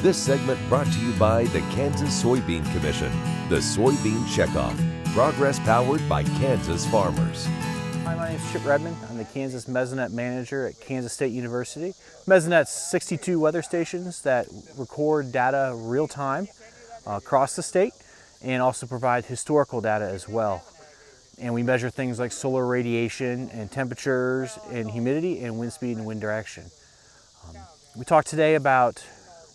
This segment brought to you by the Kansas Soybean Commission, the Soybean Checkoff, progress powered by Kansas farmers. Hi, my name is Chip Redmond. I'm the Kansas Mesonet manager at Kansas State University. Mesonet's 62 weather stations that record data real time across the state and also provide historical data as well. And we measure things like solar radiation and temperatures and humidity and wind speed and wind direction. We talked today about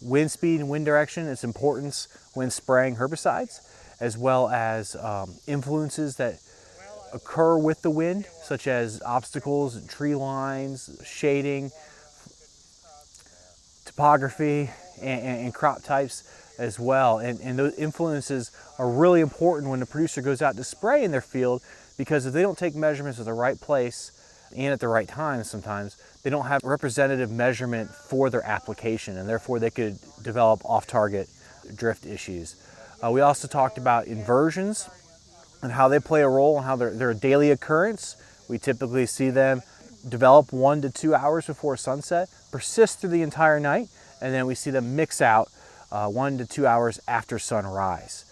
wind speed and wind direction, its importance when spraying herbicides, as well as influences that occur with the wind, such as obstacles, tree lines, shading, topography, and crop types as well. And those influences are really important when the producer goes out to spray in their field, because if they don't take measurements at the right place and at the right time, sometimes they don't have representative measurement for their application, and therefore they could develop off-target drift issues. We also talked about inversions and how they play a role and how they're a daily occurrence. We typically see them develop 1 to 2 hours before sunset, persist through the entire night, and then we see them mix out 1 to 2 hours after sunrise.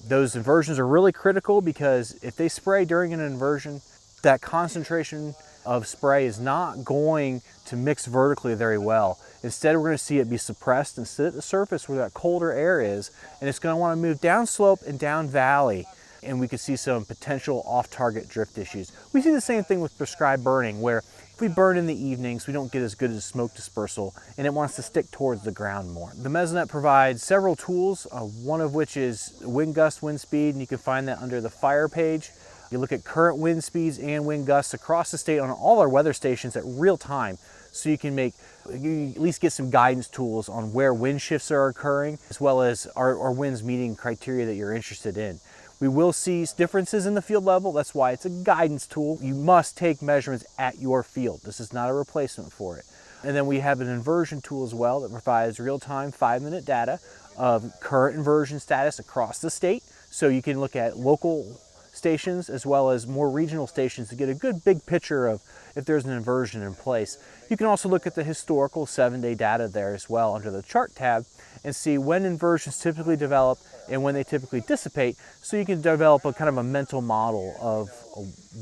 Those inversions are really critical because if they spray during an inversion, that concentration of spray is not going to mix vertically very well. Instead, we're going to see it be suppressed and sit at the surface where that colder air is, and it's going to want to move downslope and down valley, and we could see some potential off-target drift issues. We see the same thing with prescribed burning, where if we burn in the evenings, we don't get as good as smoke dispersal, and it wants to stick towards the ground more. The Mesonet provides several tools, one of which is wind gust, wind speed, and you can find that under the fire page. You look at current wind speeds and wind gusts across the state on all our weather stations at real time, so you can at least get some guidance tools on where wind shifts are occurring, as well as are winds meeting criteria that you're interested in. We will see differences in the field level. That's why it's a guidance tool. You must take measurements at your field. This is not a replacement for it. And then we have an inversion tool as well that provides real-time 5-minute data of current inversion status across the state. So you can look at local stations as well as more regional stations to get a good big picture of if there's an inversion in place. You can also look at the historical 7-day data there as well under the chart tab and see when inversions typically develop and when they typically dissipate, so you can develop a kind of a mental model of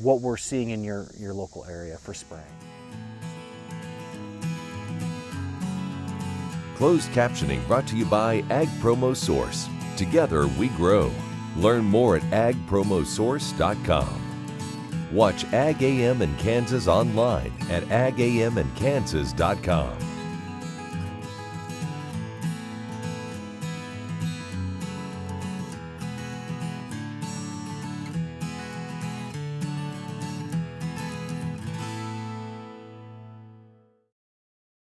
what we're seeing in your local area for spraying. Closed captioning brought to you by Ag Promo Source. Together we grow. Learn more at agpromosource.com. Watch Ag AM in Kansas online at agamandkansas.com.